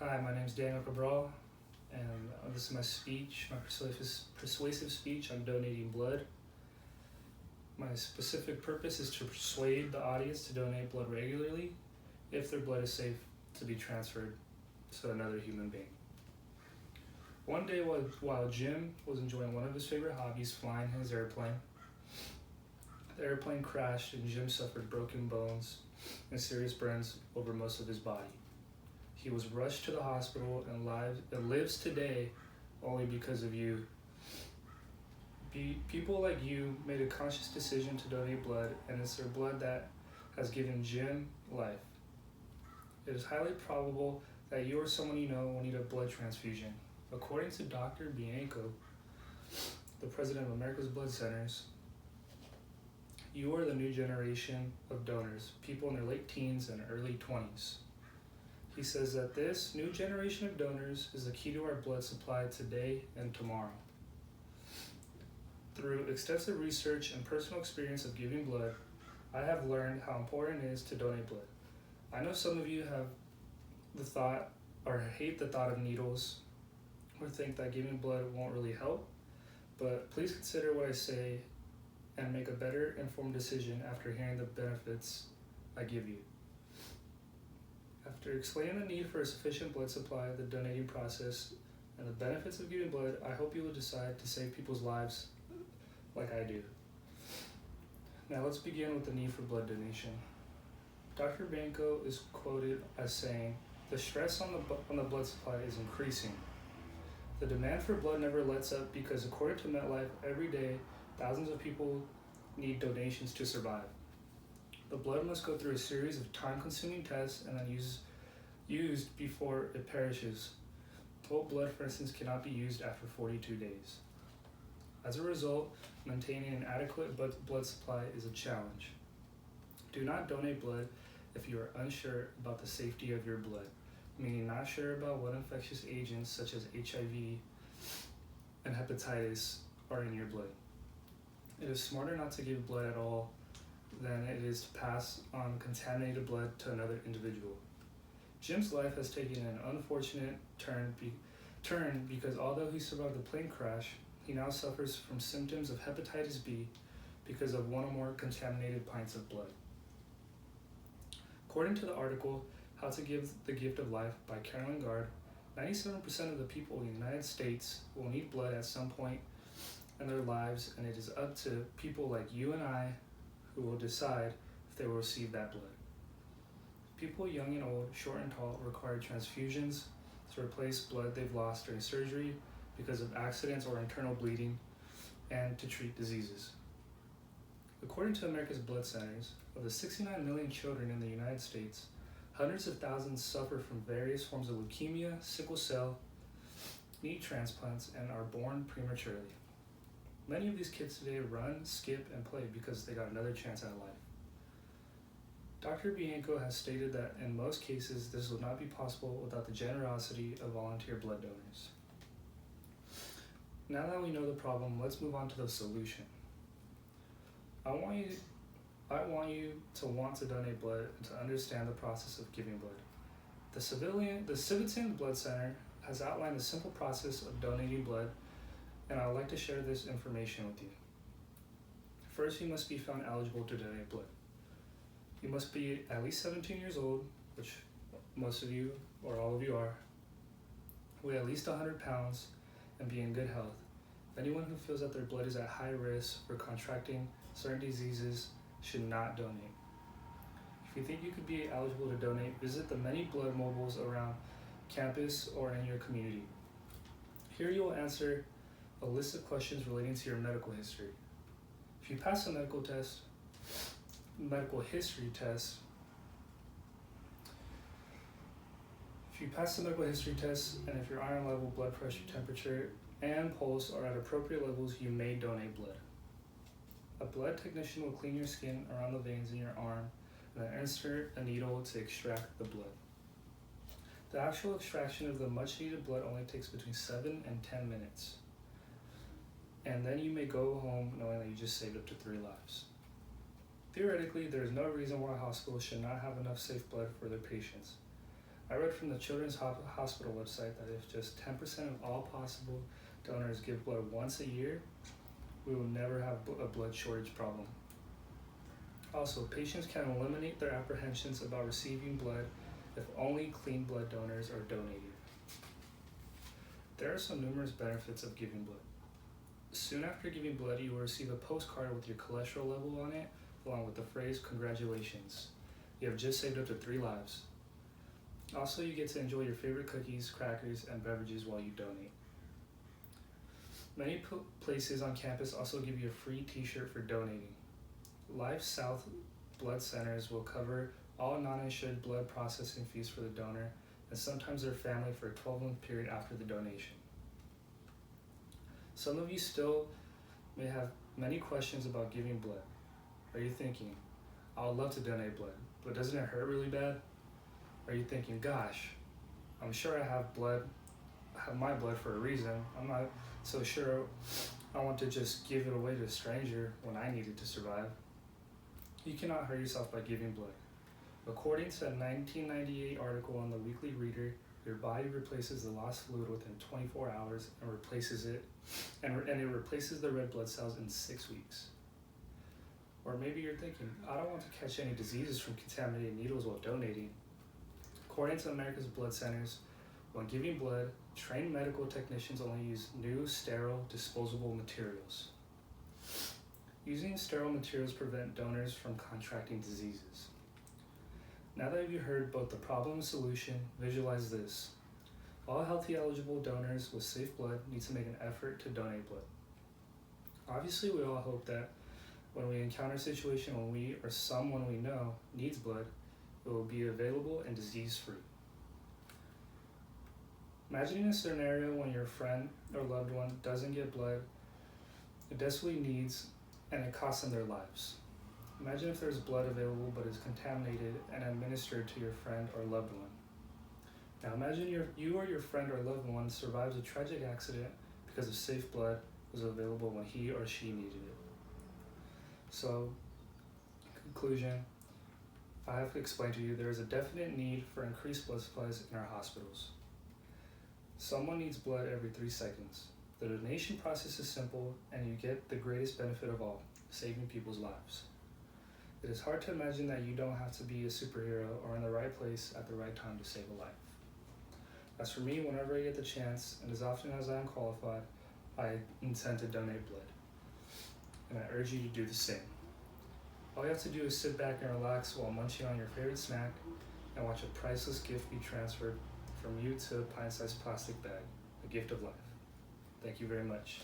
Hi, my name is Daniel Cabral, and this is my speech, my persuasive speech on donating blood. My specific purpose is to persuade the audience to donate blood regularly if their blood is safe to be transferred to another human being. One day while Jim was enjoying one of his favorite hobbies, flying his airplane, the airplane crashed and Jim suffered broken bones and serious burns over most of his body. He was rushed to the hospital and lives today only because of you. People like you made a conscious decision to donate blood, and it's their blood that has given Jim life. It is highly probable that you or someone you know will need a blood transfusion. According to Dr. Bianco, the president of America's Blood Centers, you are the new generation of donors, people in their late teens and early 20s. He says that this new generation of donors is the key to our blood supply today and tomorrow. Through extensive research and personal experience of giving blood, I have learned how important it is to donate blood. I know some of you have the thought or hate the thought of needles or think that giving blood won't really help, but please consider what I say and make a better informed decision after hearing the benefits I give you. After explaining the need for a sufficient blood supply, the donating process, and the benefits of giving blood, I hope you will decide to save people's lives like I do. Now let's begin with the need for blood donation. Dr. Bianco is quoted as saying, "The stress on the blood supply is increasing. The demand for blood never lets up because according to MetLife, every day, thousands of people need donations to survive. The blood must go through a series of time-consuming tests and then used before it perishes. Whole blood, for instance, cannot be used after 42 days. As a result, maintaining an adequate blood supply is a challenge. Do not donate blood if you are unsure about the safety of your blood, meaning not sure about what infectious agents such as HIV and hepatitis are in your blood. It is smarter not to give blood at all than it is to pass on contaminated blood to another individual. Jim's life has taken an unfortunate turn because although he survived the plane crash, he now suffers from symptoms of hepatitis B because of one or more contaminated pints of blood. According to the article, How to Give the Gift of Life by Carolyn Gard, 97% of the people in the United States will need blood at some point in their lives, and it is up to people like you and I who will decide if they will receive that blood. People young and old, short and tall, require transfusions to replace blood they've lost during surgery because of accidents or internal bleeding, and to treat diseases. According to America's Blood Centers, of the 69 million children in the United States, hundreds of thousands suffer from various forms of leukemia, sickle cell, need transplants, and are born prematurely. Many of these kids today run, skip, and play because they got another chance at life. Dr. Bianco has stated that in most cases, this will not be possible without the generosity of volunteer blood donors. Now that we know the problem, let's move on to the solution. I want you to want to donate blood and to understand the process of giving blood. The Civitan Blood Center has outlined the simple process of donating blood, and I would like to share this information with you. First, you must be found eligible to donate blood. You must be at least 17 years old, which most of you or all of you are, weigh at least 100 pounds, and be in good health. Anyone who feels that their blood is at high risk for contracting certain diseases should not donate. If you think you could be eligible to donate, visit the many blood mobiles around campus or in your community. Here you will answer a list of questions relating to your medical history. If you pass the medical history test, and if your iron level, blood pressure, temperature, and pulse are at appropriate levels, you may donate blood. A blood technician will clean your skin around the veins in your arm and then insert a needle to extract the blood. The actual extraction of the much needed blood only takes between 7 and 10 minutes. And then you may go home knowing that you just saved up to 3 lives. Theoretically, there is no reason why hospitals should not have enough safe blood for their patients. I read from the Children's Hospital website that if just 10% of all possible donors give blood once a year, we will never have a blood shortage problem. Also, patients can eliminate their apprehensions about receiving blood if only clean blood donors are donating. There are some numerous benefits of giving blood. Soon after giving blood, you will receive a postcard with your cholesterol level on it, along with the phrase, "Congratulations, you have just saved up to 3 lives." Also, you get to enjoy your favorite cookies, crackers, and beverages while you donate. Many places on campus also give you a free t-shirt for donating. Life South blood centers will cover all non-insured blood processing fees for the donor and sometimes their family for a 12-month period after the donation. Some of you still may have many questions about giving blood. Are you thinking, I would love to donate blood, but doesn't it hurt really bad? Are you thinking, gosh, I'm sure I have my blood for a reason. I'm not so sure I want to just give it away to a stranger when I need it to survive. You cannot hurt yourself by giving blood. According to a 1998 article on the Weekly Reader, your body replaces the lost fluid within 24 hours and replaces it, and it replaces the red blood cells in 6 weeks. Or maybe you're thinking, I don't want to catch any diseases from contaminated needles while donating. According to America's Blood Centers, when giving blood, trained medical technicians only use new, sterile, disposable materials. Using sterile materials prevent donors from contracting diseases. Now that you've heard both the problem and solution, visualize this. All healthy eligible donors with safe blood need to make an effort to donate blood. Obviously, we all hope that when we encounter a situation when we or someone we know needs blood, it will be available and disease-free. Imagining a scenario when your friend or loved one doesn't get blood it desperately needs and it costs them their lives. Imagine if there's blood available but is contaminated and administered to your friend or loved one. Now imagine you or your friend or loved one survives a tragic accident because of safe blood was available when he or she needed it. So, conclusion, I have to explain to you there is a definite need for increased blood supplies in our hospitals. Someone needs blood every 3 seconds. The donation process is simple and you get the greatest benefit of all, saving people's lives. It is hard to imagine that you don't have to be a superhero or in the right place at the right time to save a life. As for me, whenever I get the chance, and as often as I am qualified, I intend to donate blood. And I urge you to do the same. All you have to do is sit back and relax while munching on your favorite snack and watch a priceless gift be transferred from you to a pint-sized plastic bag, a gift of life. Thank you very much.